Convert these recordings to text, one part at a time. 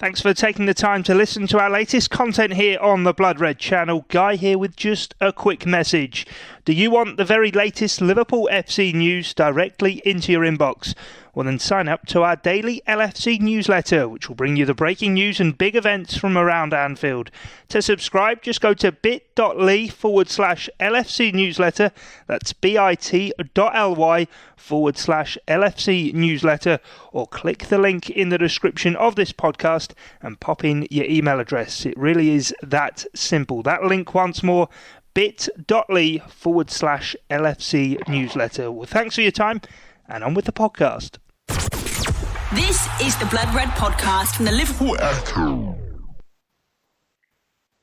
Thanks for taking the time to listen to our latest content here on the Blood Red channel. Guy here with just a quick message. Do you want the very latest Liverpool FC news directly into your inbox? Well, then sign up to our daily LFC newsletter, which will bring you the breaking news and big events from around Anfield. To subscribe, just go to bit.ly/LFC newsletter. That's bit.ly/LFC newsletter, or click the link in the description of this podcast and pop in your email address. It really is that simple. That link once more, bit.ly/LFC newsletter. Well, thanks for your time, and on with the podcast. This is the Blood Red podcast from the Liverpool Echo.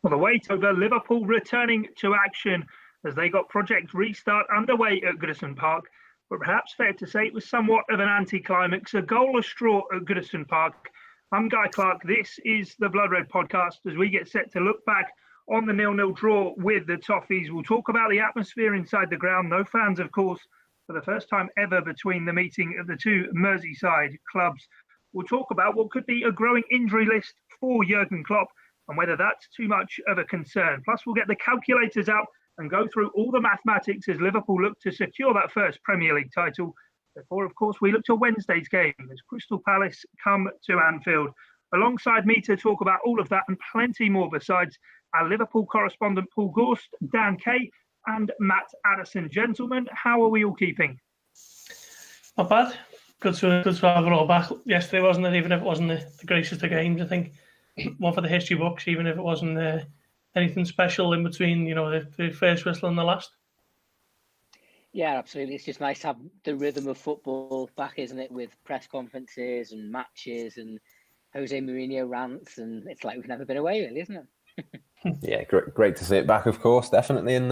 Well, the wait over Liverpool returning to action as they got Project Restart underway at Goodison Park, but perhaps fair to say it was somewhat of an anticlimax, a goalless draw at Goodison Park. I'm Guy Clarke. This is the Blood Red podcast as we get set to look back on the 0-0 draw with the Toffees. We'll talk about the atmosphere inside the ground. No fans, of course, for the first time ever between the meeting of the two Merseyside clubs. We'll talk about what could be a growing injury list for Jurgen Klopp and whether that's too much of a concern. Plus, we'll get the calculators out and go through all the mathematics as Liverpool look to secure that first Premier League title. Before, of course, we look to Wednesday's game as Crystal Palace come to Anfield. Alongside me to talk about all of that and plenty more besides our Liverpool correspondent Paul Gorst, Kay and Matt Addison. Gentlemen, how are we all keeping? Not bad. Good to have it all back yesterday, wasn't it? Even if it wasn't the greatest of games, I think one for the history books, even if it wasn't anything special in between, the first whistle and the last. Yeah, absolutely. It's just nice to have the rhythm of football back, isn't it? With press conferences and matches and Jose Mourinho rants, and it's like we've never been away, really, isn't it? Yeah, great to see it back, of course, definitely. And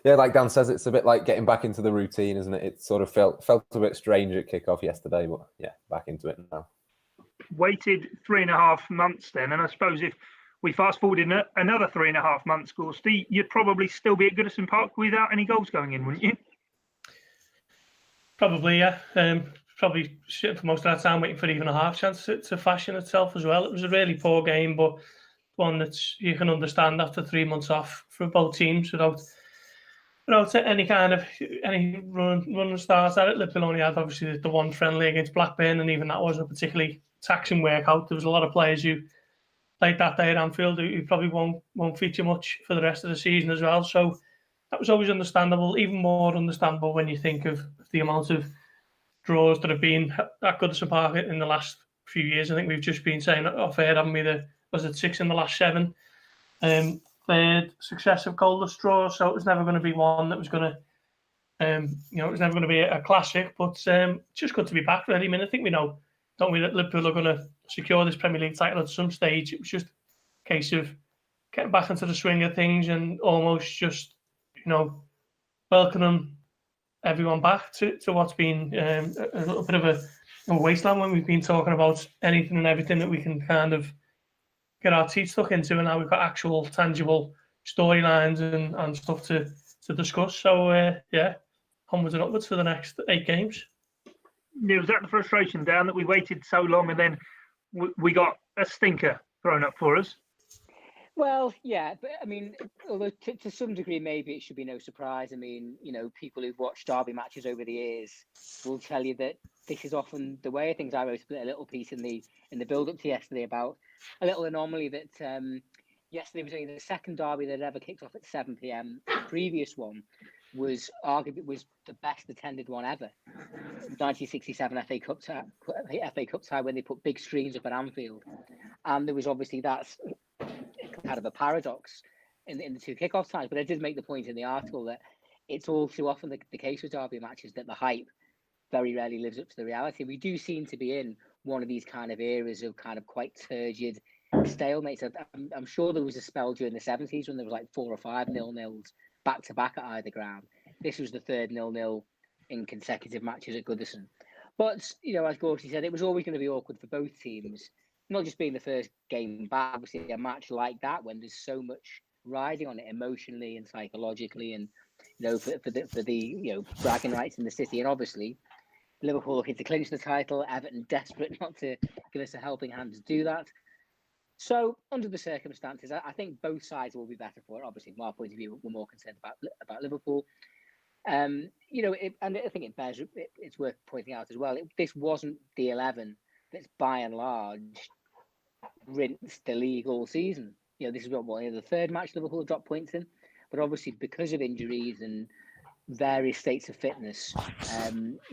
like Dan says, it's a bit like getting back into the routine, isn't it? It sort of felt a bit strange at kickoff yesterday, but yeah, back into it now. Waited 3.5 months then, and I suppose if we fast forward in another 3.5 months, Gorsty, you'd probably still be at Goodison Park without any goals going in, wouldn't you? Probably, yeah. Probably sitting for most of that time waiting for even a half chance to fashion itself as well. It was a really poor game, but one that you can understand after 3 months off for both teams without any run start at it. Liverpool only had obviously the one friendly against Blackburn, and even that wasn't a particularly taxing workout. There was a lot of players who played that day at Anfield who probably won't feature much for the rest of the season as well. So that was always understandable. Even more understandable when you think of the amount of draws that have been at Goodison Park in the last few years. I think we've just been saying off air, haven't we? Was it 6 in the last 7? Third successive goalless draw, so it was never going to be one that was going to, it was never going to be a classic. But it's just good to be back, really. I mean, I think we know, don't we, that Liverpool are going to secure this Premier League title at some stage. It was just a case of getting back into the swing of things and almost just, welcoming everyone back to what's been a little bit of a wasteland when we've been talking about anything and everything that we can kind of get our teeth stuck into, and now we've got actual tangible storylines and stuff to discuss. So onwards and upwards for the next 8 games. Yeah, was that the frustration, Dan, that we waited so long and then we got a stinker thrown up for us? Well, yeah, but I mean, although to some degree, maybe it should be no surprise. I mean, people who've watched derby matches over the years will tell you that this is often the way things. I wrote a little piece in the build-up to yesterday about a little anomaly that yesterday was only the second derby that ever kicked off at 7 p.m. The previous one was arguably the best attended one ever. 1967 FA Cup tie when they put big screens up at Anfield, and there was obviously that's kind of a paradox in the two kickoff times. But I did make the point in the article that it's all too often the case with derby matches that the hype very rarely lives up to the reality. We do seem to be in one of these kind of eras of kind of quite turgid stalemates. I'm sure there was a spell during the 70s when there was like 4 or 5 0-0s back to back at either ground. This was the third 0-0 in consecutive matches at Goodison. But, as Gorsty said, it was always going to be awkward for both teams, not just being the first game back. Obviously, a match like that when there's so much riding on it emotionally and psychologically, and for the bragging rights in the city, and obviously Liverpool looking to clinch the title, Everton desperate not to give us a helping hand to do that. So, under the circumstances, I think both sides will be better for it. Obviously, from our point of view, we're more concerned about Liverpool. And I think it's worth pointing out as well. This wasn't the 11 that's by and large rinsed the league all season. This is the third match Liverpool have dropped points in, but obviously because of injuries and various states of fitness,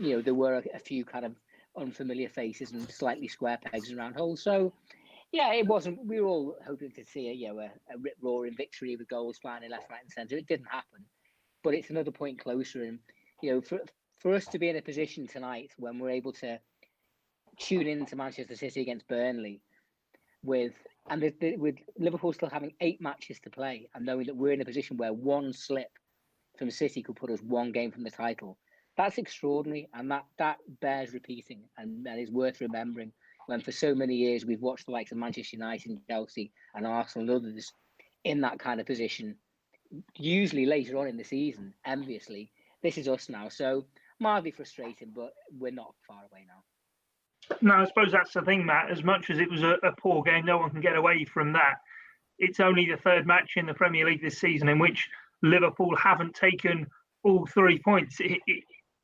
there were a few kind of unfamiliar faces and slightly square pegs and round holes. So. Yeah, it wasn't. We were all hoping to see a rip-roaring victory with goals flying left, right, and centre. It didn't happen, but it's another point closer. And for us to be in a position tonight when we're able to tune into Manchester City against Burnley, with Liverpool still having 8 matches to play, and knowing that we're in a position where one slip from City could put us one game from the title, that's extraordinary, and that bears repeating, and is worth remembering. When for so many years we've watched the likes of Manchester United and Chelsea and Arsenal and others in that kind of position, usually later on in the season, enviously. This is us now. So mildly frustrating, but we're not far away now. No, I suppose that's the thing, Matt. As much as it was a poor game, no one can get away from that. It's only the third match in the Premier League this season in which Liverpool haven't taken all 3 points.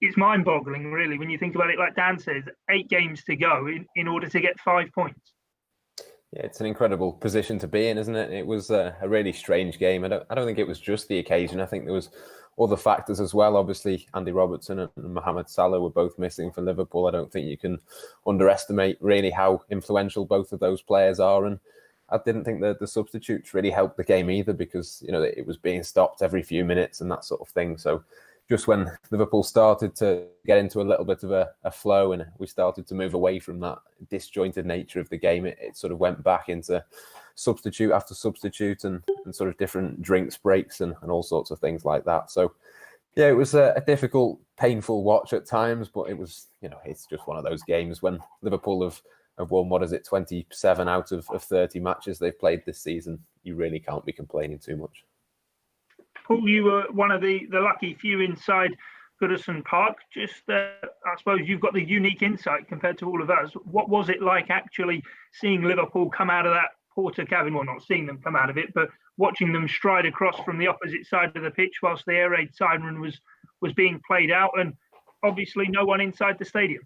It's mind-boggling, really, when you think about it. Like Dan says, 8 games to go in order to get 5 points. Yeah, it's an incredible position to be in, isn't it? It was a really strange game. I don't think it was just the occasion. I think there was other factors as well. Obviously, Andy Robertson and Mohamed Salah were both missing for Liverpool. I don't think you can underestimate really how influential both of those players are. And I didn't think that the substitutes really helped the game either, because it was being stopped every few minutes and that sort of thing. So just when Liverpool started to get into a little bit of a flow and we started to move away from that disjointed nature of the game, it sort of went back into substitute after substitute and sort of different drinks breaks and all sorts of things like that. So, yeah, it was a difficult, painful watch at times, but it was, it's just one of those games when Liverpool have won, 27 out of 30 matches they've played this season. You really can't be complaining too much. Paul, you were one of the lucky few inside Goodison Park. I suppose you've got the unique insight compared to all of us. What was it like actually seeing Liverpool come out of that Porter cabin? Well, not seeing them come out of it, but watching them stride across from the opposite side of the pitch whilst the air raid siren was being played out, and obviously no one inside the stadium.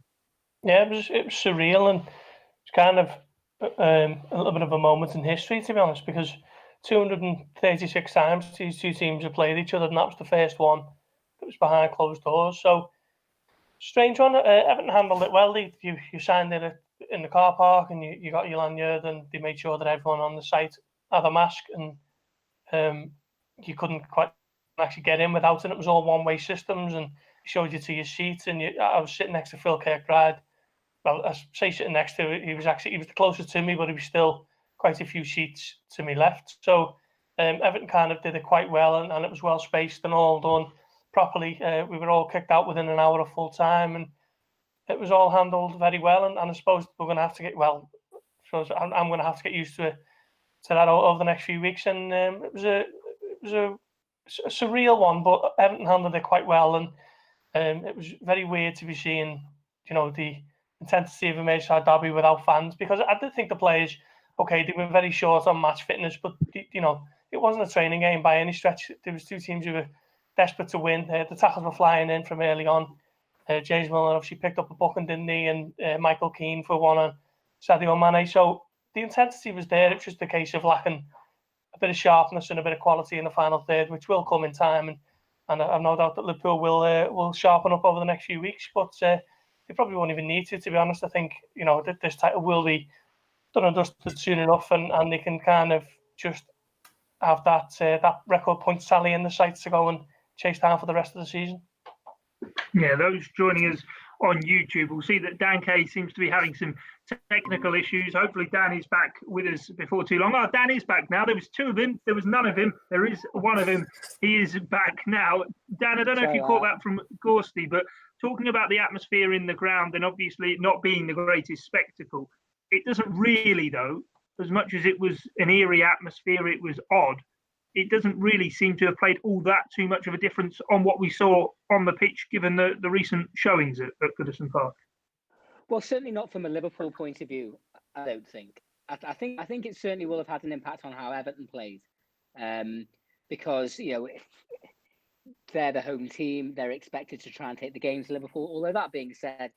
Yeah, it was surreal, and it's kind of a little bit of a moment in history, to be honest, because 236 times these two teams have played each other, and that was the first one that was behind closed doors. So, strange one. Everton handled it well. You signed it in the car park, and you got your lanyard, and they made sure that everyone on the site had a mask, and you couldn't quite actually get in without it. It was all one-way systems, and showed you to your seat. And I was sitting next to Phil Kirkbride. Well, I say sitting next to, he was the closest to me, but he was still quite a few seats to me left. So Everton kind of did it quite well, and it was well spaced and all done properly. We were all kicked out within an hour of full time, and it was all handled very well. And I suppose we're going to have to I'm going to have to get used to that over the next few weeks. And it was a surreal one, but Everton handled it quite well. And it was very weird to be seeing, the intensity of a Merseyside derby without fans, because I did think the players, okay, they were very short on match fitness, but it wasn't a training game by any stretch. There was two teams who were desperate to win. The tackles were flying in from early on. James Milner obviously picked up a booking, didn't he? And Michael Keane for one on Sadio Mane. So the intensity was there. It was just a case of lacking a bit of sharpness and a bit of quality in the final third, which will come in time. And I've no doubt that Liverpool will sharpen up over the next few weeks. But they probably won't even need to be honest. I think this title will be done and dusted soon enough, and they can kind of just have that record point tally in the sights to go and chase down for the rest of the season. Yeah, those joining us on YouTube will see that Dan Kay seems to be having some technical issues. Hopefully Dan is back with us before too long. Oh, Dan is back now. There was 2 of him. There was none of him. There is one of him. He is back now. Dan, I don't know if you caught that from Gorsty, but talking about the atmosphere in the ground and obviously it not being the greatest spectacle, it doesn't really, though, as much as it was an eerie atmosphere, it was odd. It doesn't really seem to have played all that too much of a difference on what we saw on the pitch, given the recent showings at Goodison Park. Well, certainly not from a Liverpool point of view, I don't think. I think it certainly will have had an impact on how Everton played, because they're the home team. They're expected to try and take the game to Liverpool. Although that being said,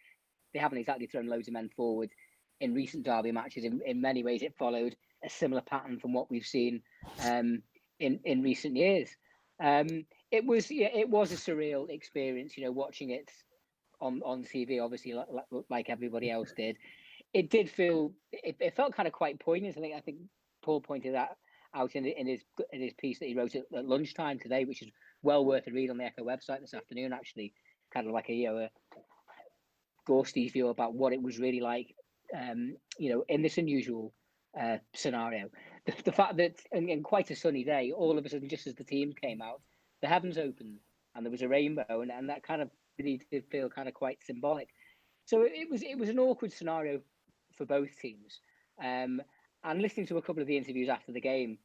they haven't exactly thrown loads of men forward in recent derby matches. In many ways, it followed a similar pattern from what we've seen in recent years. It was a surreal experience, watching it on TV, obviously, like everybody else did. It did feel, it felt kind of quite poignant. I think Paul pointed that out in his piece that he wrote at lunchtime today, which is well worth a read on the Echo website this afternoon. Actually, kind of like a Gorsty view about what it was really like, in this unusual scenario. The fact that in quite a sunny day, all of a sudden, just as the team came out, the heavens opened and there was a rainbow, and that kind of really did feel kind of quite symbolic. So it was an awkward scenario for both teams. And listening to a couple of the interviews after the game,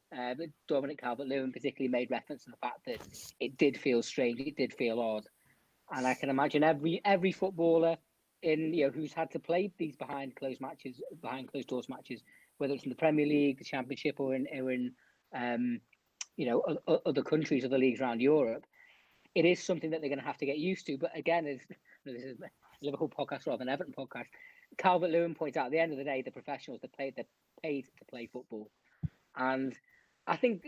Dominic Calvert-Lewin particularly made reference to the fact that it did feel strange, it did feel odd. And I can imagine every footballer who's had to play these behind closed doors matches, whether it's in the Premier League, the Championship, or in other countries, other leagues around Europe, it is something that they're going to have to get used to. But again, this is a Liverpool podcast rather than Everton podcast. Calvert-Lewin points out at the end of the day, the professionals, they're paid to play football. And I think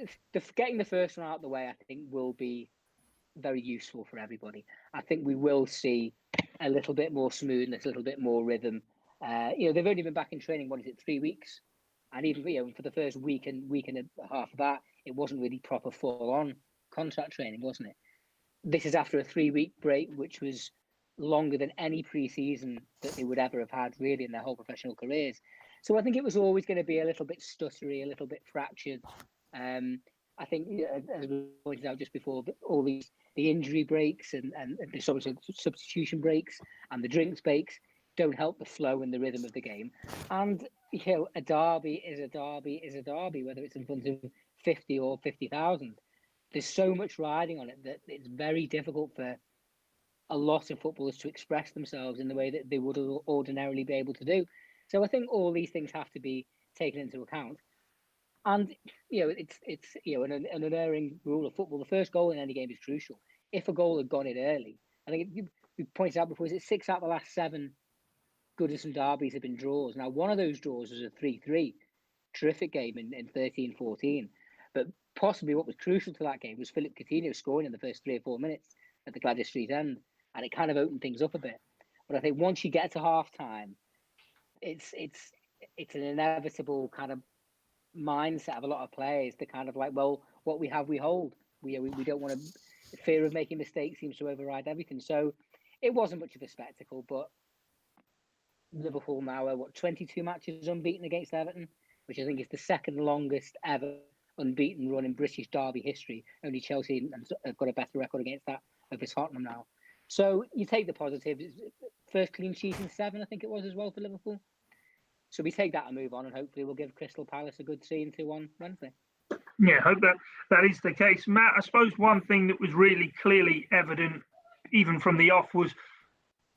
getting the first one out of the way, I think, will be very useful for everybody. I think we will see a little bit more smoothness, a little bit more rhythm. They've only been back in training, 3 weeks? And even for the first week and a half of that, it wasn't really proper full-on contract training, wasn't it? This is after a 3-week break, which was longer than any pre-season that they would ever have had, really, in their whole professional careers. So I think it was always going to be a little bit stuttery, a little bit fractured. I think, as we pointed out just before, all the injury breaks and the substitution breaks and the drinks breaks don't help the flow and the rhythm of the game. And a derby is a derby, whether it's in front of 50 or 50,000. There's so much riding on it that it's very difficult for a lot of footballers to express themselves in the way that they would ordinarily be able to do. So I think all these things have to be taken into account. And it's an unerring rule of football. The first goal in any game is crucial. If a goal had gone in early, I think we pointed out before, is it 6 out of the last 7 Goodison derbies have been draws. Now, one of those draws was a 3-3, terrific game in 13-14. But possibly what was crucial to that game was Philip Coutinho scoring in the first 3 or 4 minutes at the Gladys Street end, and it kind of opened things up a bit. But I think once you get to half time, it's an inevitable kind of mindset of a lot of players to kind of like, well, what we have, we hold. We don't want to. Fear of making mistakes seems to override everything. So it wasn't much of a spectacle, but Liverpool now are 22 matches unbeaten against Everton, which I think is the second longest ever unbeaten run in British derby history. Only Chelsea have got a better record against that over Tottenham now. So you take the positives. First clean sheet in 7, I think it was, as well, for Liverpool. So we take that and move on, and hopefully we'll give Crystal Palace a good 3-2 on Wednesday. Yeah, hope that is the case. Matt, I suppose one thing that was really clearly evident, even from the off, was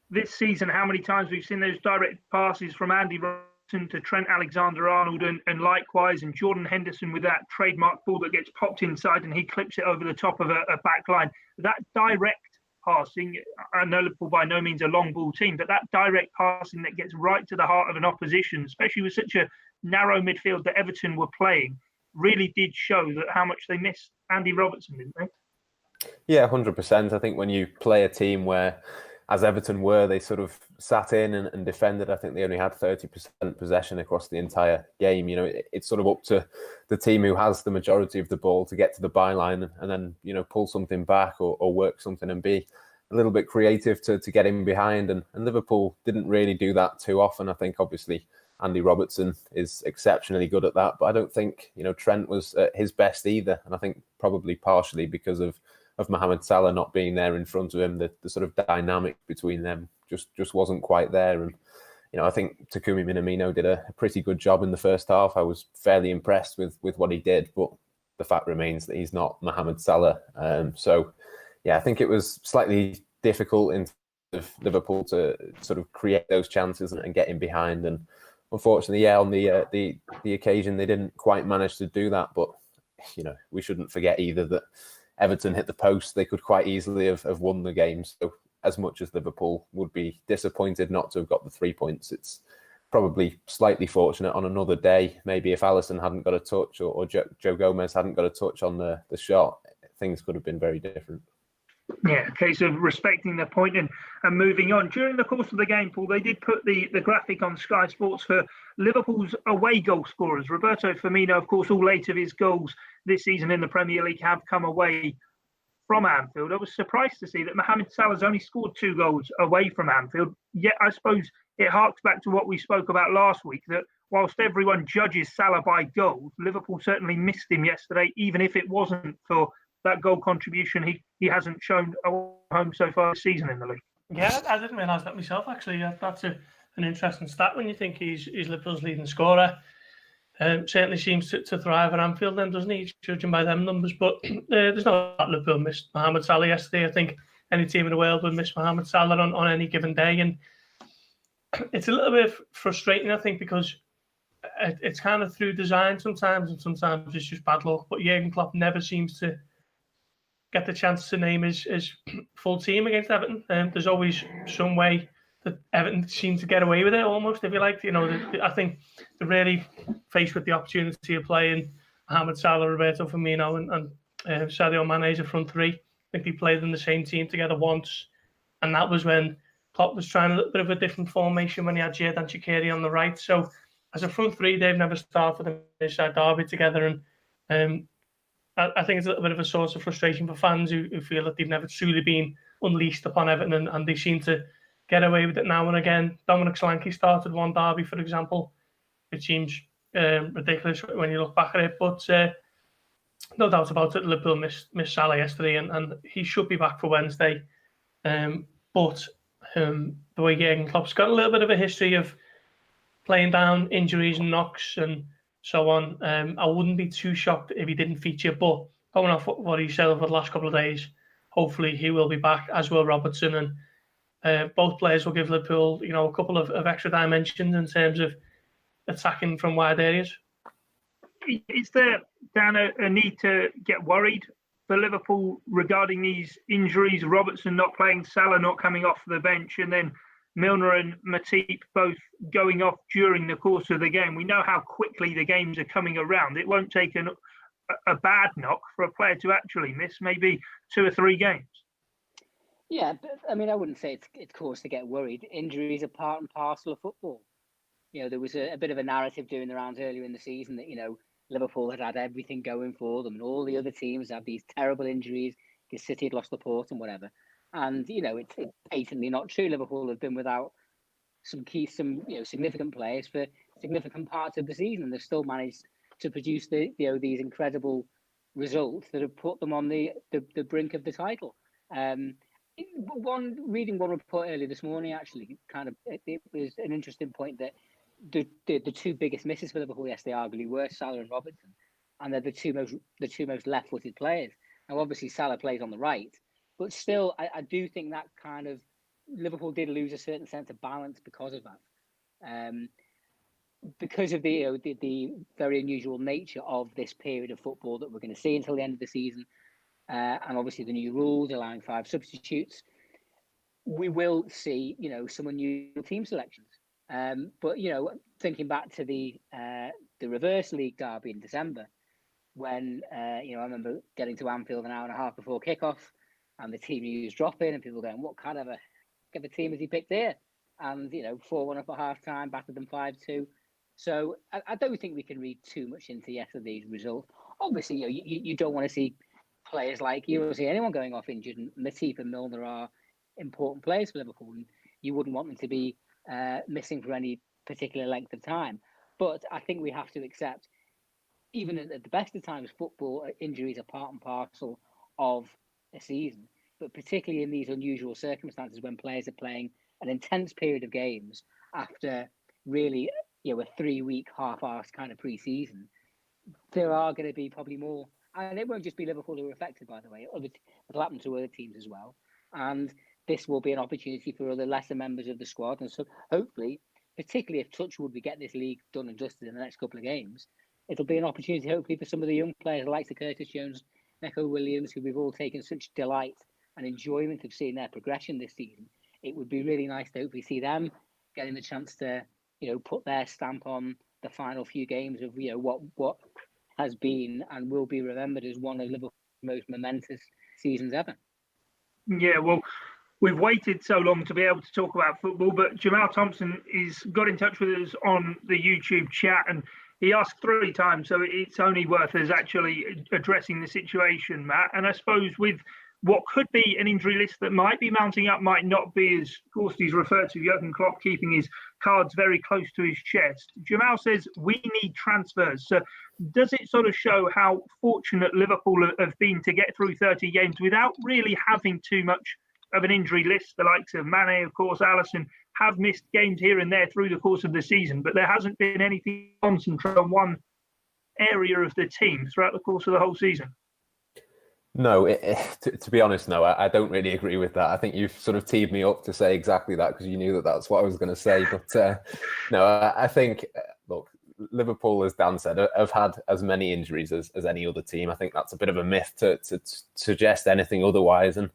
this season how many times we've seen those direct passes from Andy Robertson to Trent Alexander-Arnold and likewise, and Jordan Henderson with that trademark ball that gets popped inside and he clips it over the top of a back line. That direct passing, I know Liverpool by no means a long ball team, but that direct passing that gets right to the heart of an opposition, especially with such a narrow midfield that Everton were playing, really did show that how much they missed Andy Robertson, didn't they? Yeah, 100%. I think when you play a team where, as Everton were, they sort of sat in and defended. I think they only had 30% possession across the entire game. It's sort of up to the team who has the majority of the ball to get to the byline and then, pull something back or work something and be a little bit creative to get in behind. And Liverpool didn't really do that too often. I think, obviously, Andy Robertson is exceptionally good at that. But I don't think, Trent was at his best either. And I think probably partially because of Mohamed Salah not being there in front of him, the sort of dynamic between them just wasn't quite there. And, I think Takumi Minamino did a pretty good job in the first half. I was fairly impressed with what he did, but the fact remains that he's not Mohamed Salah. So, I think it was slightly difficult in Liverpool to sort of create those chances and get in behind. And unfortunately, on the occasion they didn't quite manage to do that. But we shouldn't forget either that Everton hit the post. They could quite easily have won the game. So as much as Liverpool would be disappointed not to have got the 3 points, it's probably slightly fortunate on another day. Maybe if Alisson hadn't got a touch or Joe Gomez hadn't got a touch on the shot, things could have been very different. Yeah, a case of respecting the point and moving on. During the course of the game, Paul, they did put the graphic on Sky Sports for Liverpool's away goal scorers. Roberto Firmino, of course, all 8 of his goals this season in the Premier League have come away from Anfield. I was surprised to see that Mohamed Salah's only scored 2 goals away from Anfield. Yet I suppose it harks back to what we spoke about last week, that whilst everyone judges Salah by goals, Liverpool certainly missed him yesterday, even if it wasn't for that goal contribution he hasn't shown home so far this season in the league. Yeah, I didn't realise that myself, actually. That's an interesting stat when you think he's Liverpool's leading scorer. Certainly seems to thrive at Anfield then, doesn't he, judging by them numbers. But there's no doubt Liverpool missed Mohamed Salah yesterday. I think any team in the world would miss Mohamed Salah on any given day. And it's a little bit frustrating, I think, because it's kind of through design sometimes, and sometimes it's just bad luck. But Jurgen Klopp never seems to get the chance to name his full team against Everton. There's always some way that Everton seem to get away with it, almost, if you like. I think they're really faced with the opportunity of playing Mohamed Salah, Roberto Firmino, and Sadio Mane as a front three. I think they played in the same team together once, and that was when Klopp was trying a little bit of a different formation when he had Xherdan Shaqiri on the right. So as a front three, they've never started a Merseyside derby together, and I think it's a little bit of a source of frustration for fans who feel that they've never truly been unleashed upon Everton, and they seem to get away with it now and again. Dominic Solanke started one derby, for example. It seems ridiculous when you look back at it, but no doubt about it, Liverpool missed Salah yesterday, and he should be back for Wednesday. But the way Jurgen Klopp's got a little bit of a history of playing down injuries and knocks and so on, I wouldn't be too shocked if he didn't feature. But going off what he said over the last couple of days, hopefully he will be back, as will Robertson, and both players will give Liverpool, a couple of extra dimensions in terms of attacking from wide areas. Is there, Dan, a need to get worried for Liverpool regarding these injuries? Robertson not playing, Salah not coming off the bench, and then Milner and Matip both going off during the course of the game. We know how quickly the games are coming around. It won't take a bad knock for a player to actually miss maybe 2 or 3 games. Yeah, but I mean, I wouldn't say it's cause to get worried. Injuries are part and parcel of football. There was a bit of a narrative doing the rounds earlier in the season that, Liverpool had everything going for them and all the other teams had these terrible injuries because City had lost the port and whatever. And, it's patently not true. Liverpool have been without some significant players for significant parts of the season, and they've still managed to produce these incredible results that have put them on the brink of the title. Reading one report earlier this morning, actually, it was an interesting point that the 2 biggest misses for Liverpool yesterday arguably were Salah and Robertson, and they're the two most left-footed players. Now, obviously, Salah plays on the right, but still, I do think that kind of Liverpool did lose a certain sense of balance because of that. Because of the very unusual nature of this period of football that we're going to see until the end of the season, and obviously the new rules allowing 5 substitutes, we will see some unusual team selections. But thinking back to the reverse league derby in December, when I remember getting to Anfield an hour and a half before kickoff, and the team news dropping, and people going, "What kind of a team has he picked here?" And 4-1 up at half time, battered them 5-2. So I don't think we can read too much into yesterday's result. Obviously, you don't want to see players like you don't see anyone going off injured. And Matip and Milner are important players for Liverpool, and you wouldn't want them to be missing for any particular length of time. But I think we have to accept, even at the best of times, football injuries are part and parcel of a season. But particularly in these unusual circumstances when players are playing an intense period of games after really a 3-week half-arsed kind of pre-season, there are going to be probably more. And it won't just be Liverpool who are affected, by the way. It'll happen to other teams as well. And this will be an opportunity for other lesser members of the squad. And so hopefully particularly if Touchwood we get this league done and dusted in the next couple of games, it'll be an opportunity hopefully for some of the young players like Curtis Jones, Neco Williams, who we've all taken such delight and enjoyment of seeing their progression this season. It would be really nice to hopefully see them getting the chance to, put their stamp on the final few games of, what has been and will be remembered as one of Liverpool's most momentous seasons ever. Yeah, well, we've waited so long to be able to talk about football, but Jamal Thompson got in touch with us on the YouTube chat, and he asked 3 times, so it's only worth us actually addressing the situation, Matt. And I suppose with what could be an injury list that might be mounting up, might not be, as Gorsty's referred to, Jurgen Klopp keeping his cards very close to his chest. Jamal says, we need transfers. So does it sort of show how fortunate Liverpool have been to get through 30 games without really having too much of an injury list? The likes of Mane, of course, Alisson, have missed games here and there through the course of the season, but there hasn't been anything concentrated on one area of the team throughout the course of the whole season. No, to be honest, no, I don't really agree with that. I think you've sort of teed me up to say exactly that because you knew that that's what I was going to say. But no, I think, look, Liverpool, as Dan said, have had as many injuries as any other team. I think that's a bit of a myth to suggest anything otherwise. And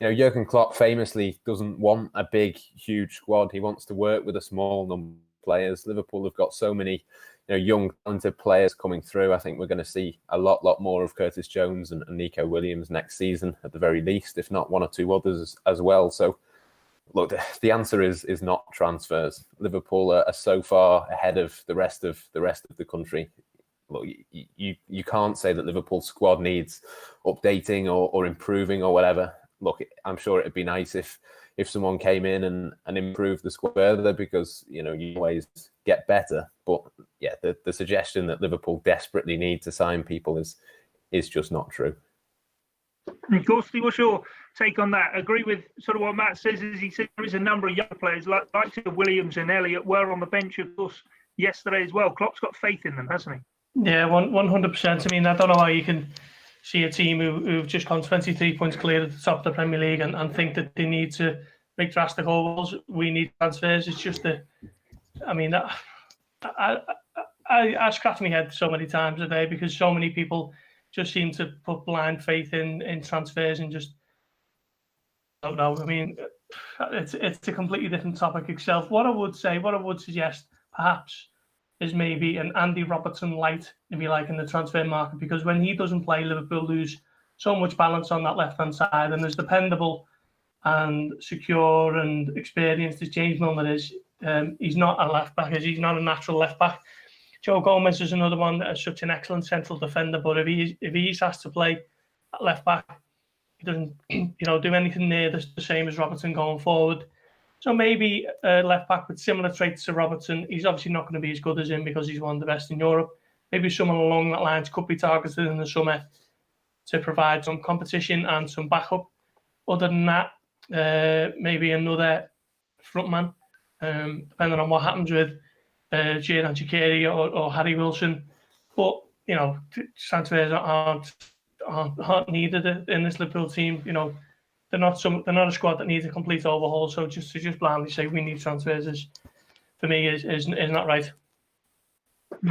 Jurgen Klopp famously doesn't want a big, huge squad. He wants to work with a small number of players. Liverpool have got so many young, talented players coming through. I think we're going to see a lot more of Curtis Jones and Neco Williams next season, at the very least, if not 1 or 2 others as well. So, look, the answer is not transfers. Liverpool are so far ahead of the rest of the country. Look, you can't say that Liverpool's squad needs updating or improving or whatever. Look, I'm sure it'd be nice if someone came in and improved the squad further because, you always get better. But yeah, the suggestion that Liverpool desperately need to sign people is just not true. Gorsty, what's your take on that? Agree with sort of what Matt says? As he said, there is a number of young players like Williams and Elliott were on the bench, of course, yesterday as well. Klopp's got faith in them, hasn't he? Yeah, 100%. I mean, I don't know how you can see a team who've just gone 23 points clear at the top of the Premier League and think that they need to make drastic overhauls. We need transfers. It's just I scratch my head so many times a day because so many people just seem to put blind faith in transfers and just don't know. I mean, it's a completely different topic itself. What I would suggest, perhaps, is maybe an Andy Robertson light, if you like, in the transfer market, because when he doesn't play, Liverpool lose so much balance on that left-hand side, and as dependable and secure and experienced as James Milner is, he's not a left-back, he's not a natural left-back. Joe Gomez is another one that is such an excellent central defender, but if he's asked to play at left-back, he doesn't do anything near the same as Robertson going forward. So maybe a left-back with similar traits to Robertson. He's obviously not going to be as good as him because he's one of the best in Europe. Maybe someone along that lines could be targeted in the summer to provide some competition and some backup. Other than that, maybe another frontman, depending on what happens with Xherdan Shaqiri or Harry Wilson. But, transfers aren't needed in this Liverpool team. They're not a squad that needs a complete overhaul. So just to blindly say we need transfers for me is not right.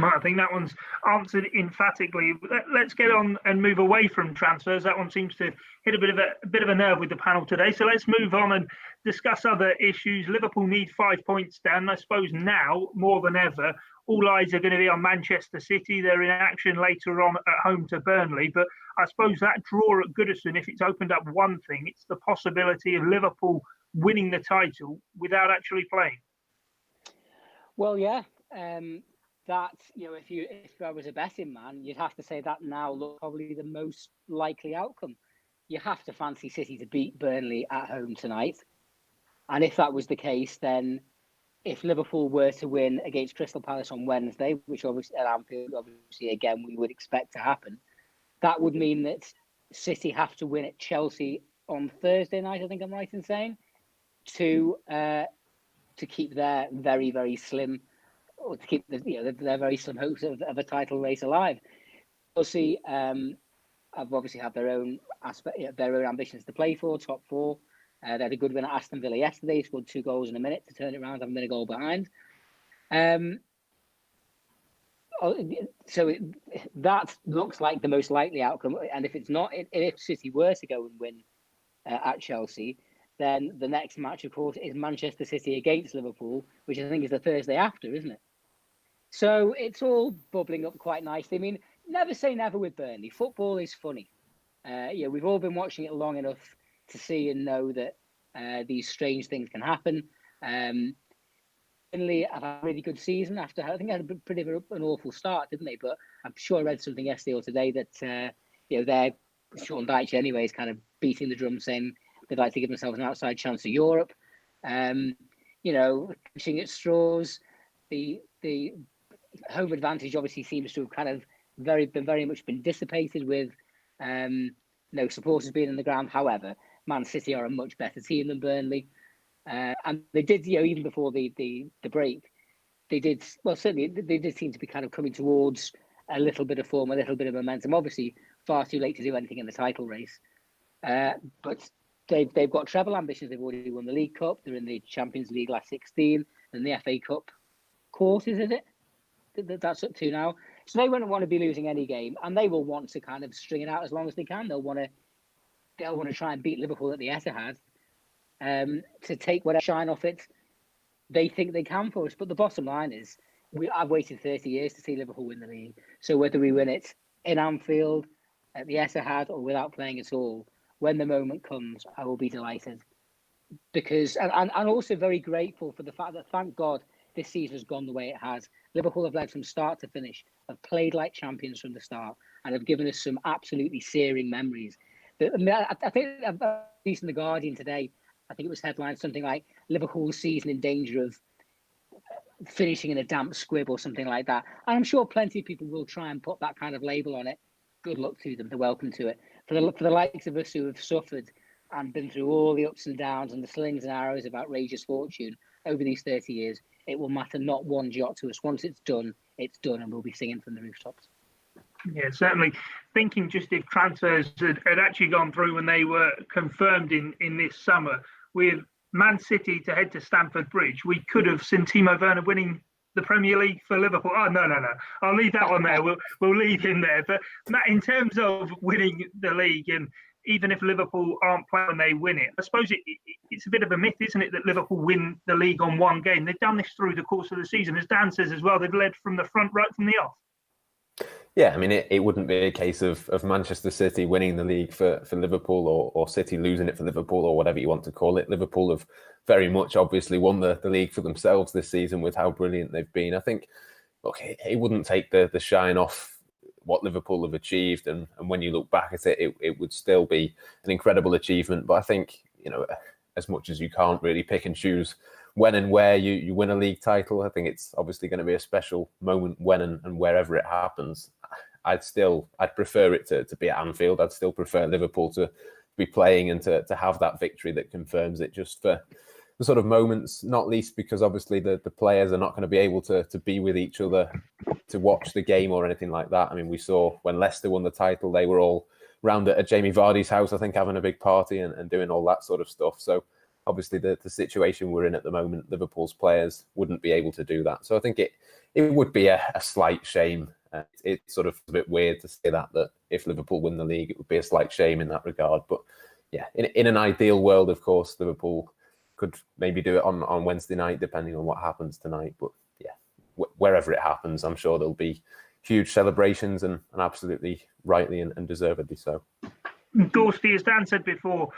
I think that one's answered emphatically. Let's get on and move away from transfers. That one seems to hit a bit of a nerve with the panel today. So let's move on and discuss other issues. Liverpool need 5 points, Dan. I suppose now more than ever, all eyes are going to be on Manchester City. They're in action later on at home to Burnley. But I suppose that draw at Goodison, if it's opened up one thing, it's the possibility of Liverpool winning the title without actually playing. Well, yeah. That, if I was a betting man, you'd have to say that now looks probably the most likely outcome. You have to fancy City to beat Burnley at home tonight. And if that was the case, then if Liverpool were to win against Crystal Palace on Wednesday, which obviously at Anfield, again, we would expect to happen, that would mean that City have to win at Chelsea on Thursday night, I think I'm right in saying, to keep their very, very slim, or to keep their very slim hopes of a title race alive. Chelsea have obviously had their own ambitions to play for, top 4. They had a good win at Aston Villa yesterday, scored 2 goals in a minute to turn it around, having been a goal behind. That looks like the most likely outcome. And if it's not, if City were to go and win at Chelsea, then the next match, of course, is Manchester City against Liverpool, which I think is the Thursday after, isn't it? So it's all bubbling up quite nicely. I mean, never say never with Burnley. Football is funny. We've all been watching it long enough to see and know that these strange things can happen. Burnley have had a really good season after, I think, they had a pretty of an awful start, didn't they? But I'm sure I read something yesterday or today that they're Sean Dyche anyway is kind of beating the drum, saying they'd like to give themselves an outside chance of Europe. Catching at straws. The home advantage obviously seems to have kind of very much been dissipated with no supporters being in the ground. However, Man City are a much better team than Burnley. And they did, even before the break, they did seem to be kind of coming towards a little bit of form, a little bit of momentum. Obviously, far too late to do anything in the title race. But they've got treble ambitions. They've already won the League Cup. They're in the Champions League last 16 and the FA Cup quarters, is it? That's up to now. So they won't want to be losing any game, and they will want to kind of string it out as long as they can. They'll want to try and beat Liverpool at the Etihad to take whatever shine off it they think they can for us. But the bottom line is, I've waited 30 years to see Liverpool win the league. So whether we win it in Anfield, at the Etihad, or without playing at all, when the moment comes, I will be delighted. Because and also very grateful for the fact that, thank God, this season has gone the way it has. Liverpool have led from start to finish, have played like champions from the start, and have given us some absolutely searing memories. I think I've seen in The Guardian today, I think it was headlined something like Liverpool's season in danger of finishing in a damp squib or something like that. And I'm sure plenty of people will try and put that kind of label on it. Good luck to them. They're welcome to it. For the likes of us who have suffered and been through all the ups and downs and the slings and arrows of outrageous fortune over these 30 years, it will matter not one jot to us. Once it's done, and we'll be singing from the rooftops. Yeah, certainly. Thinking just if transfers had actually gone through when they were confirmed in this summer, with Man City to head to Stamford Bridge, we could have seen Timo Werner winning the Premier League for Liverpool. Oh, no. I'll leave that one there. We'll leave him there. But Matt, in terms of winning the league, and even if Liverpool aren't playing when they win it, I suppose it's a bit of a myth, isn't it, that Liverpool win the league on one game? They've done this through the course of the season. As Dan says as well, they've led from the front right from the off. Yeah, I mean, it wouldn't be a case of Manchester City winning the league for Liverpool or City losing it for Liverpool or whatever you want to call it. Liverpool have very much obviously won the league for themselves this season with how brilliant they've been. I think, look, it wouldn't take the shine off what Liverpool have achieved. And when you look back at it, it would still be an incredible achievement. But I think, as much as you can't really pick and choose when and where you win a league title, I think it's obviously going to be a special moment when and wherever it happens. I'd prefer it to be at Anfield. I'd still prefer Liverpool to be playing and to have that victory that confirms it, just for the sort of moments, not least because obviously the players are not going to be able to be with each other to watch the game or anything like that. I mean, we saw when Leicester won the title, they were all round at Jamie Vardy's house, I think, having a big party and doing all that sort of stuff. So obviously the situation we're in at the moment, Liverpool's players wouldn't be able to do that. So I think it would be a slight shame. It's sort of a bit weird to say that if Liverpool win the league, it would be a slight shame in that regard. But yeah, in an ideal world, of course, Liverpool could maybe do it on Wednesday night, depending on what happens tonight. But yeah, wherever it happens, I'm sure there'll be huge celebrations and absolutely rightly and deservedly so. Gorsty, as Dan said before,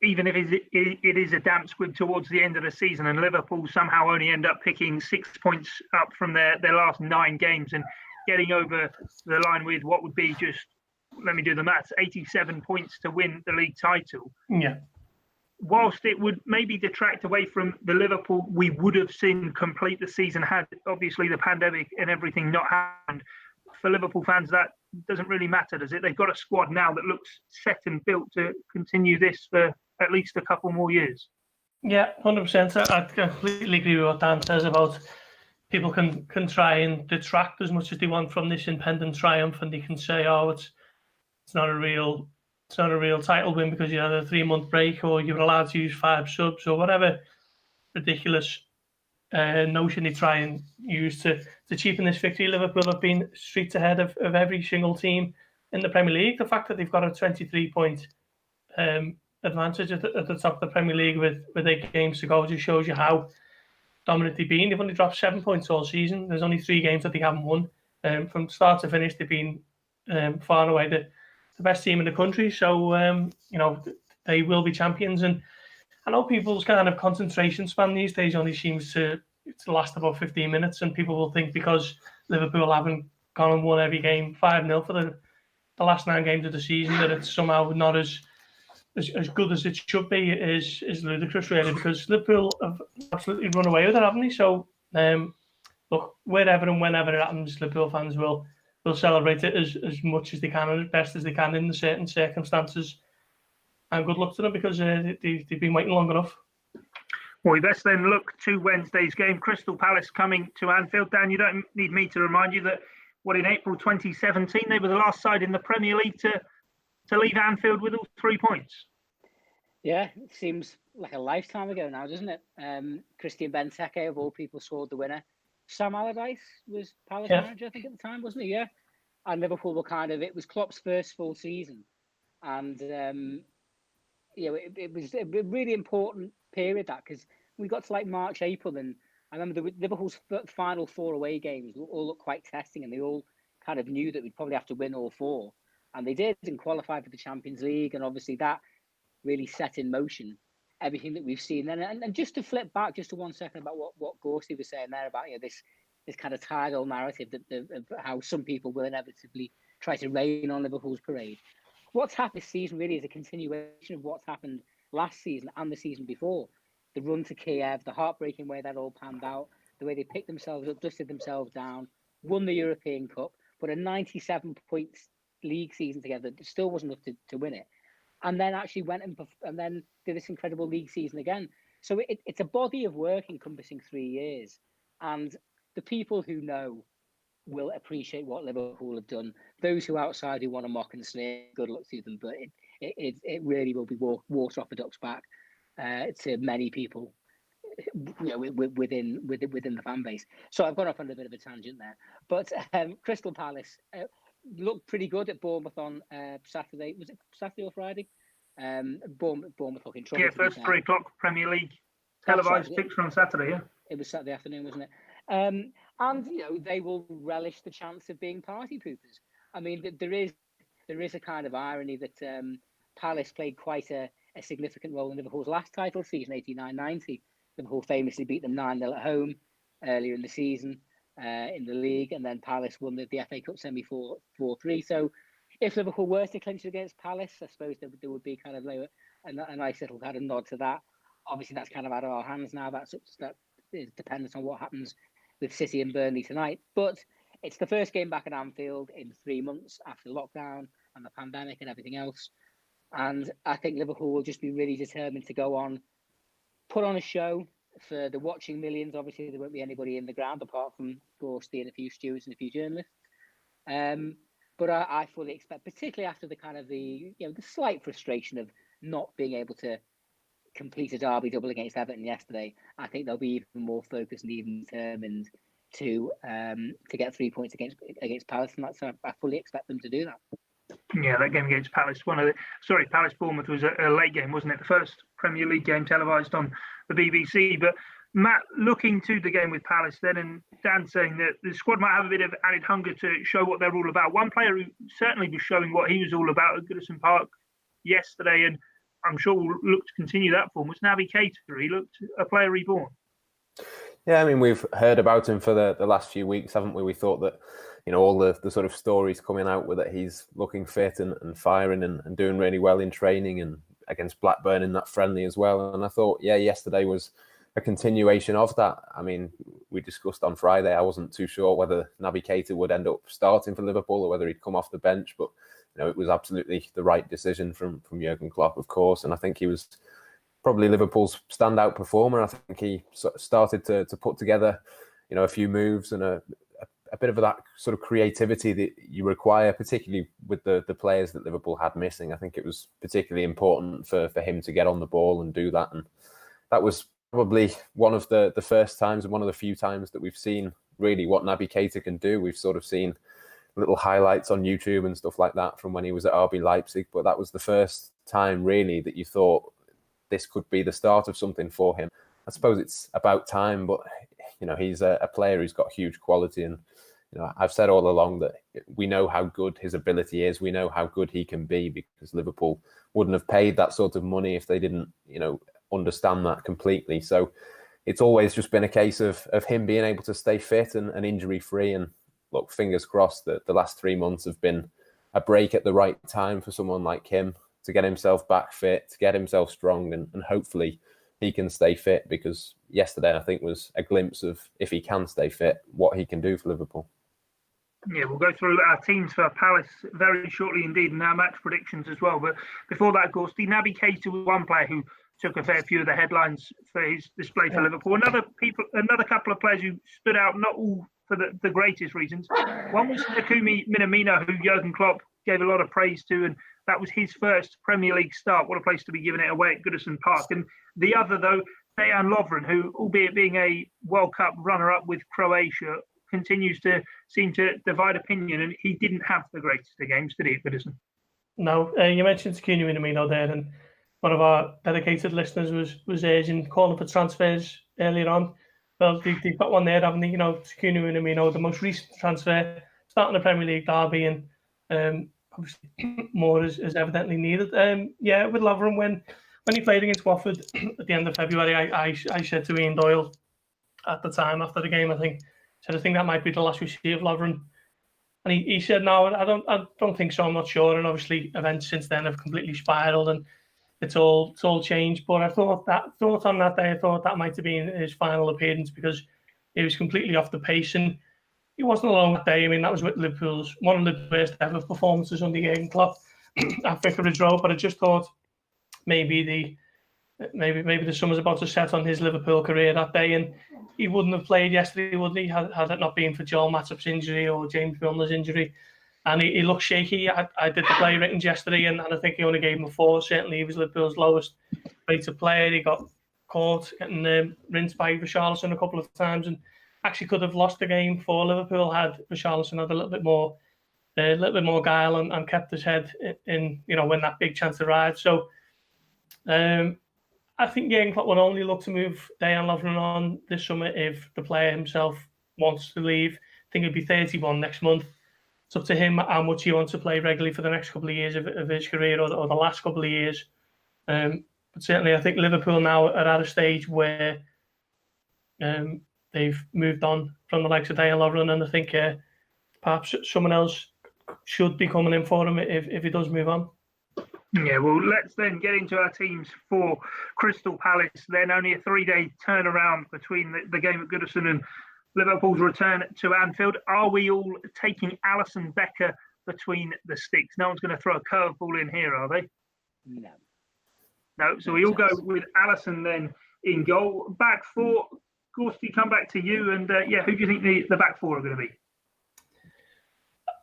even if it is a damp squib towards the end of the season and Liverpool somehow only end up picking 6 points up from their last 9 games and getting over the line with what would be just, let me do the maths, 87 points to win the league title. Yeah. Whilst it would maybe detract away from the Liverpool we would have seen complete the season had obviously the pandemic and everything not happened, for Liverpool fans that doesn't really matter, does it? They've got a squad now that looks set and built to continue this for at least a couple more years. Yeah, 100%. I completely agree with what Dan says about people can try and detract as much as they want from this impending triumph, and they can say, "Oh, it's not a real title win because you had a 3-month break, or you were allowed to use 5 subs, or whatever ridiculous notion they try and use to cheapen this victory. Liverpool have been streets ahead of every single team in the Premier League. The fact that they've got a 23-point advantage at the top of the Premier League with 8 games to go just shows you how dominant they've been. They've only dropped 7 points all season. There's only 3 games that they haven't won. From start to finish, they've been far and away the best team in the country. So, they will be champions. And I know people's kind of concentration span these days only seems to last about 15 minutes. And people will think because Liverpool haven't gone and won every game 5-0 for the last 9 games of the season, that it's somehow not as good as it should be is ludicrous, really, because Liverpool have absolutely run away with it, haven't they? So, look, wherever and whenever it happens, Liverpool fans will celebrate it as much as they can and as best as they can in the certain circumstances. And good luck to them because they've been waiting long enough. Well, we best then look to Wednesday's game. Crystal Palace coming to Anfield. Dan, you don't need me to remind you that, in April 2017, they were the last side in the Premier League to leave Anfield with all 3 points. Yeah, it seems like a lifetime ago now, doesn't it? Christian Benteke, of all people, scored the winner. Sam Allardyce was Palace manager, I think, at the time, wasn't he? Yeah. And Liverpool were it was Klopp's first full season. And, it was a really important period, that, because we got to like March, April, and I remember Liverpool's final 4 away games all looked quite testing, and they all kind of knew that we'd probably have to win all 4. And they did, and qualified for the Champions League. And obviously that really set in motion everything that we've seen then. And just to flip back just to 1 second about what Gorst was saying there about this kind of tidal narrative of how some people will inevitably try to rain on Liverpool's parade. What's happened this season really is a continuation of what's happened last season and the season before. The run to Kiev, the heartbreaking way that all panned out, the way they picked themselves up, dusted themselves down, won the European Cup, but a 97 points league season together still wasn't enough to win it. And then actually went and then did this incredible league season again. So it's a body of work encompassing 3 years. And the people who know will appreciate what Liverpool have done. Those who outside who want to mock and sneer, good luck to them. But it really will be water off a duck's back to many people, within the fan base. So I've gone off on a bit of a tangent there. But Crystal Palace looked pretty good at Bournemouth on Saturday. Was it Saturday or Friday? Bournemouth looking trouble. Yeah, first 3 o'clock Premier League televised fixture on Saturday. Yeah, it was Saturday afternoon, wasn't it? And they will relish the chance of being party poopers. I mean, there is a kind of irony that Palace played quite a significant role in Liverpool's last title season, 89-90. Liverpool famously beat them 9-0 at home earlier in the season in the league, and then Palace won the FA Cup semi 4-3. So if Liverpool were to clinch against Palace, I suppose there would be kind of a nice little kind of nod to that. Obviously, that's kind of out of our hands now. That is dependent on what happens with City and Burnley tonight. But it's the first game back at Anfield in 3 months after lockdown and the pandemic and everything else. And I think Liverpool will just be really determined to go on, put on a show for the watching millions. Obviously, there won't be anybody in the ground apart from Gorsty and a few stewards and a few journalists. But I fully expect, particularly after the kind of the slight frustration of not being able to complete a derby double against Everton yesterday, I think they'll be even more focused and even determined to get 3 points against Palace, and that's I fully expect them to do that. Yeah, that game against Palace, Palace Bournemouth was a late game, wasn't it? The first Premier League game televised on the BBC. But Matt, looking to the game with Palace then, and Dan saying that the squad might have a bit of added hunger to show what they're all about. One player who certainly was showing what he was all about at Goodison Park yesterday, and I'm sure will look to continue that form, was Naby Keita. He looked a player reborn. Yeah, I mean, we've heard about him for the last few weeks, haven't we? We thought that, all the sort of stories coming out were that he's looking fit and firing and doing really well in training and against Blackburn in that friendly as well. And I thought, yesterday was a continuation of that. I mean, we discussed on Friday, I wasn't too sure whether Naby Keita would end up starting for Liverpool or whether he'd come off the bench, but it was absolutely the right decision from Jurgen Klopp, of course. And I think he was probably Liverpool's standout performer. I think he started to put together, a few moves and a bit of that sort of creativity that you require, particularly with the players that Liverpool had missing. I think it was particularly important for him to get on the ball and do that. And that was probably one of the first times and one of the few times that we've seen really what Naby Keita can do. We've sort of seen little highlights on YouTube and stuff like that from when he was at RB Leipzig, but that was the first time really that you thought this could be the start of something for him. I suppose it's about time, but he's a player who's got huge quality, and I've said all along that we know how good his ability is. We know how good he can be, because Liverpool wouldn't have paid that sort of money if they didn't, understand that completely. So it's always just been a case of him being able to stay fit and injury free. And look, fingers crossed that the last 3 months have been a break at the right time for someone like him to get himself back fit, to get himself strong, and hopefully he can stay fit, because yesterday I think was a glimpse of, if he can stay fit, what he can do for Liverpool. Yeah, we'll go through our teams for Palace very shortly indeed, and our match predictions as well. But before that, Gorsty, Naby Keita was one player who took a fair few of the headlines for his display for Liverpool. Another couple of players who stood out, not all for the greatest reasons. One was Takumi Minamino, who Jurgen Klopp gave a lot of praise to, and that was his first Premier League start. What a place to be giving it away at Goodison Park. And the other, though, Dejan Lovren, who, albeit being a World Cup runner-up with Croatia, continues to seem to divide opinion, and he didn't have the greatest of games, did he, at Goodison? No, you mentioned Takumi Minamino there, and one of our dedicated listeners was urging, calling for transfers earlier on. Well, they've got one there, haven't they? Takumi Minamino, the most recent transfer, starting the Premier League derby, and obviously more is evidently needed. With Lovren, when he played against Watford at the end of February, I said to Ian Doyle at the time after the game, I think that might be the last we see of Lovren, and he said, no, I don't think so. I'm not sure. And obviously events since then have completely spiraled, and it's all changed. But I thought on that day, that might have been his final appearance, because he was completely off the pace, and he wasn't alone that day. I mean, that was with Liverpool's one of the worst ever performances under Jurgen Klopp at Vicarage Road. But I just thought maybe the sun was about to set on his Liverpool career that day, and he wouldn't have played yesterday, would he? Had it not been for Joel Matip's injury or James Milner's injury. And he looked shaky. I did the play ratings yesterday, and I think he only gave him a 4. Certainly, he was Liverpool's lowest rated player. He got caught getting rinsed by Richarlison a couple of times, and actually could have lost the game for Liverpool had Richarlison had a little bit more guile and kept his head in, when that big chance arrived. So I think Jurgen Klopp will only look to move Dejan Lovren on this summer if the player himself wants to leave. I think he'll be 31 next month. It's up to him how much he wants to play regularly for the next couple of years of his career, or the last couple of years. But certainly, I think Liverpool now are at a stage where they've moved on from the likes of Dejan Lovren, and I think perhaps someone else should be coming in for him if he does move on. Yeah, well, let's then get into our teams for Crystal Palace. Then only a 3-day turnaround between the game at Goodison and Liverpool's return to Anfield. Are we all taking Alisson Becker between the sticks? No one's going to throw a curveball in here, are they? No. So we all go with Alisson then in goal. Back four, Gorsty, come back to you. And who do you think the back four are going to be?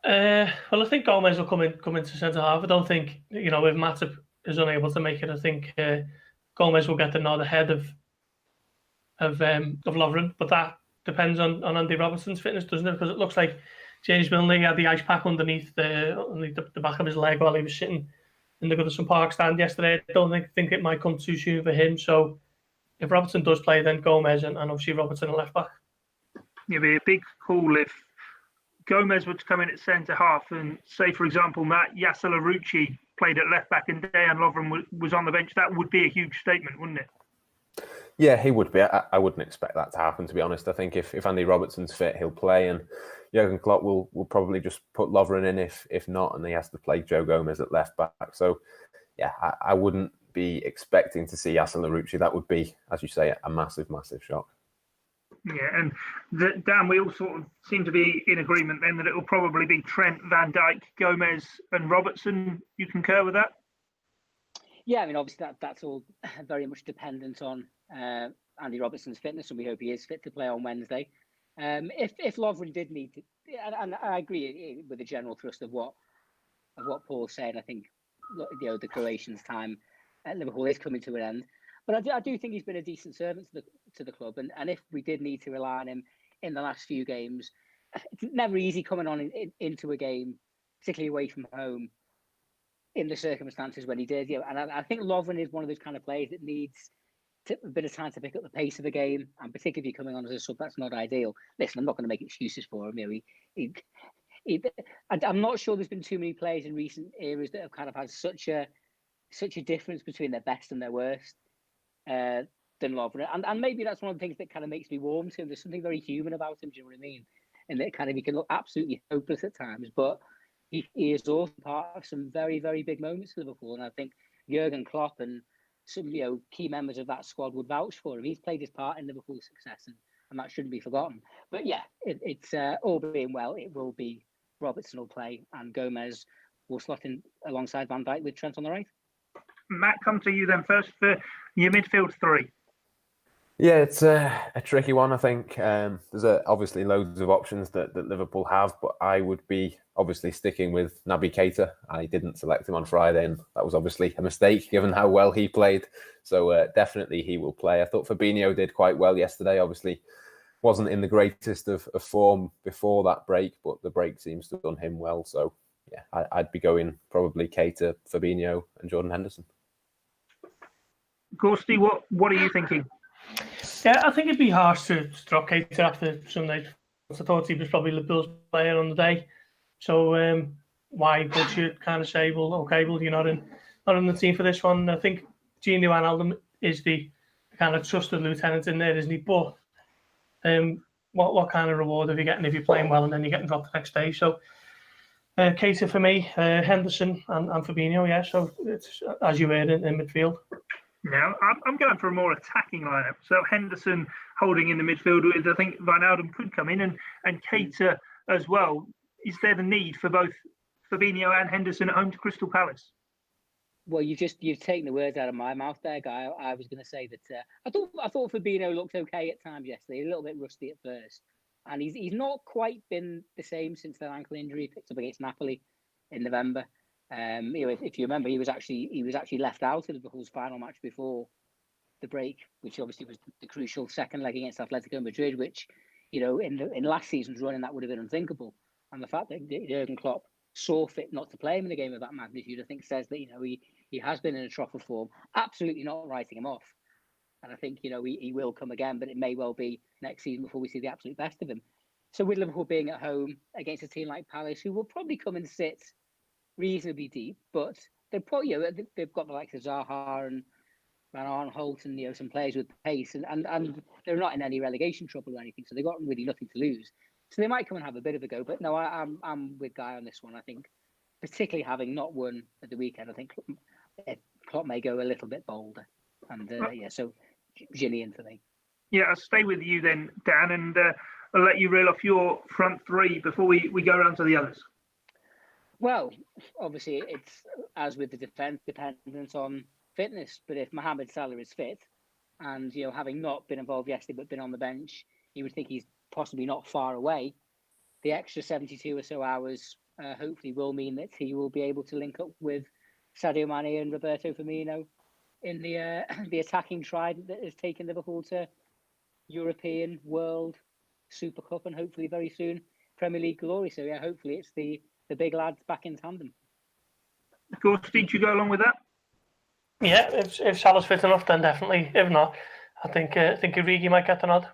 Well, I think Gomez will come into centre half. I don't think, if Matip is unable to make it, I think Gomez will get the nod ahead of Lovren. But that depends on Andy Robertson's fitness, doesn't it? Because it looks like James Milner had the ice pack underneath the back of his leg while he was sitting in the Goodison Park stand yesterday. I don't think it might come too soon for him. So if Robertson does play, then Gomez and obviously Robertson at left back. It'd be a big call if Gomez were to come in at centre half and say, for example, Yasser Larouci played at left back and Dejan Lovren was on the bench. That would be a huge statement, wouldn't it? Yeah, he would be. I wouldn't expect that to happen, to be honest. I think if Andy Robertson's fit, he'll play, and Jurgen Klopp will probably just put Lovren in if not, and he has to play Joe Gomez at left back. So, yeah, I wouldn't be expecting to see Yasser Larouci. That would be, as you say, a massive, massive shock. Yeah, and Dan, we all sort of seem to be in agreement then that it will probably be Trent, Van Dijk, Gomez and Robertson. You concur with that? Yeah, I mean, obviously that's all very much dependent on Andy Robertson's fitness, and we hope he is fit to play on Wednesday. If Lovren did need to, and I agree with the general thrust of what Paul's saying. I think the Croatians' time at Liverpool is coming to an end. But I do think he's been a decent servant to the club, and if we did need to rely on him in the last few games, it's never easy coming on into a game, particularly away from home, in the circumstances when he did. And I think Lovren is one of those kind of players that needs a bit of time to pick up the pace of the game, and particularly if you're coming on as a sub, that's not ideal. Listen, I'm not going to make excuses for him. I'm not sure there's been too many players in recent eras that have kind of had such a difference between their best and their worst than Lovren. And maybe that's one of the things that kind of makes me warm to him. There's something very human about him, do you know what I mean? And that kind of, he can look absolutely hopeless at times, but he is also part of some very, very big moments for Liverpool. And I think Jurgen Klopp and some key members of that squad would vouch for him. He's played his part in Liverpool's success, and that shouldn't be forgotten. But yeah, it's all being well, it will be Robertson will play, and Gomez will slot in alongside Van Dijk with Trent on the right. Matt, come to you then first for your midfield three. Yeah, it's a tricky one, I think. There's obviously loads of options that Liverpool have, but I would be obviously sticking with Naby Keita. I didn't select him on Friday, and that was obviously a mistake given how well he played. So definitely he will play. I thought Fabinho did quite well yesterday. Obviously wasn't in the greatest of form before that break, but the break seems to have done him well. So yeah, I'd be going probably Keita, Fabinho and Jordan Henderson. Gorsty, what are you thinking? Yeah, I think it'd be harsh to drop Keita after Sunday. I thought he was probably Liverpool's player on the day. So why would you kind of say, well, you're not in the team for this one? I think Gini Wijnaldum is the kind of trusted lieutenant in there, isn't he? But what kind of reward are you getting if you're playing well and then you're getting dropped the next day? So Keita for me, Henderson and Fabinho, yeah. So it's as you heard in midfield. Now, I'm going for a more attacking lineup. So Henderson holding in the midfield with, I think Wijnaldum could come in, and Keita as well. Is there the need for both Fabinho and Henderson at home to Crystal Palace? Well, you've taken the words out of my mouth there, Guy. I was going to say that I thought Fabinho looked okay at times yesterday, a little bit rusty at first, and he's not quite been the same since that ankle injury he picked up against Napoli in November. If you remember, he was actually left out of Liverpool's final match before the break, which obviously was the crucial second leg against Atletico Madrid, which in last season's running that would have been unthinkable. And the fact that Jurgen Klopp saw fit not to play him in a game of that magnitude, I think says that he has been in a trough of form. Absolutely not writing him off, and I think he will come again, but it may well be next season before we see the absolute best of him. So with Liverpool being at home against a team like Palace, who will probably come and sit reasonably deep, but they've probably they've got the likes of Zaha and Van Aanholt and some players with pace, and they're not in any relegation trouble or anything, so they've got really nothing to lose. So they might come and have a bit of a go. But no, I'm with Guy on this one. I think, particularly having not won at the weekend, I think Klopp may go a little bit bolder. And so Gini in for me. Yeah, I'll stay with you then, Dan, and I'll let you reel off your front three before we go around to the others. Well, obviously, it's as with the defence, dependent on fitness. But if Mohamed Salah is fit, and having not been involved yesterday but been on the bench, you would think he's possibly not far away. The extra 72 or so hours hopefully will mean that he will be able to link up with Sadio Mane and Roberto Firmino in the attacking trident that has taken Liverpool to European, World, Super Cup, and hopefully very soon Premier League glory. So yeah, hopefully it's the big lads back in tandem. Of course, did you go along with that? Yeah, if Salah's fit enough, then definitely. If not, I think Origi might get the nod.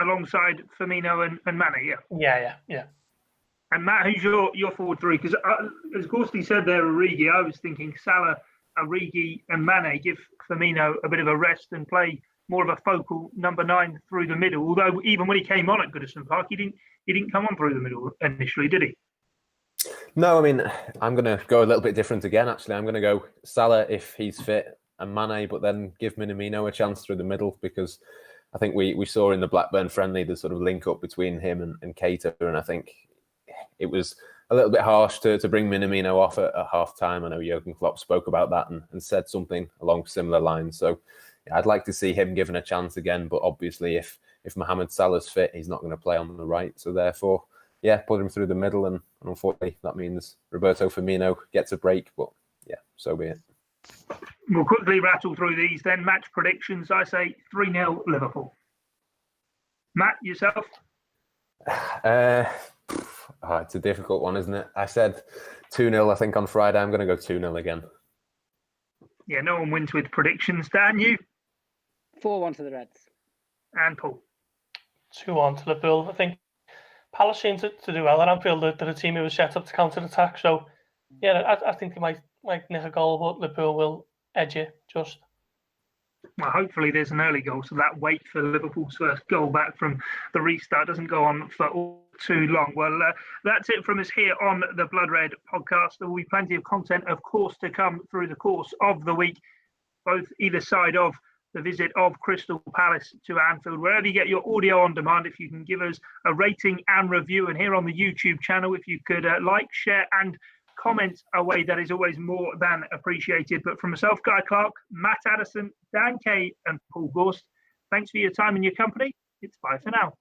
Alongside Firmino and Mane, yeah. Yeah. And Matt, who's your forward three? Because as Gorsty said there, Origi, I was thinking Salah, Origi and Mane give Firmino a bit of a rest and play more of a focal number 9 through the middle. Although even when he came on at Goodison Park, he didn't come on through the middle initially, did he? No, I mean, I'm going to go a little bit different again, actually. I'm going to go Salah if he's fit and Mane, but then give Minamino a chance through the middle, because I think we saw in the Blackburn friendly the sort of link up between him and Keita, and I think it was a little bit harsh to bring Minamino off at half time. I know Jurgen Klopp spoke about that and said something along similar lines. So yeah, I'd like to see him given a chance again, but obviously if Mohamed Salah's fit, he's not going to play on the right. So therefore, yeah, put him through the middle, and unfortunately that means Roberto Firmino gets a break, but yeah, so be it. We'll quickly rattle through these then. Match predictions. I say 3-0 Liverpool. Matt, yourself? It's a difficult one, isn't it? I said 2-0, I think, on Friday. I'm going to go 2-0 again. Yeah, no one wins with predictions. Dan, you? 4-1 to the Reds. And Paul? 2-1 to Liverpool. I think Palace seem to do well at Anfield. They're a team who was set up to counter-attack. So, yeah, I think they might nick a goal, but Liverpool will edge it just. Well, hopefully there's an early goal, so that wait for Liverpool's first goal back from the restart doesn't go on for all too long. Well, that's it from us here on the Blood Red podcast. There will be plenty of content, of course, to come through the course of the week, both either side of the visit of Crystal Palace to Anfield. Wherever you get your audio on demand, if you can give us a rating and review, and here on the YouTube channel, if you could like, share and comment away, that is always more than appreciated. But from myself, Guy Clarke, Matt Addison, Dan Kay and Paul Gorst, thanks for your time and your company. It's bye for now.